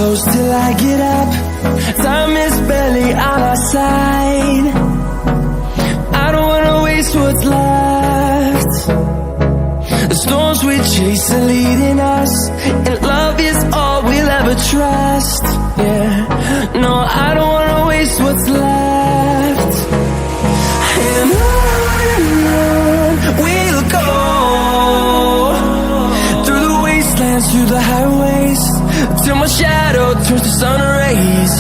close till I get up. Time is barely on our side. I don't wanna waste what's left. The storms we chase are leading us, and love is all we'll ever trust. Yeah, no, I don't wanna waste what's left. And on we'll go, through the wastelands, through the highways, till my shadow turns to sun rays.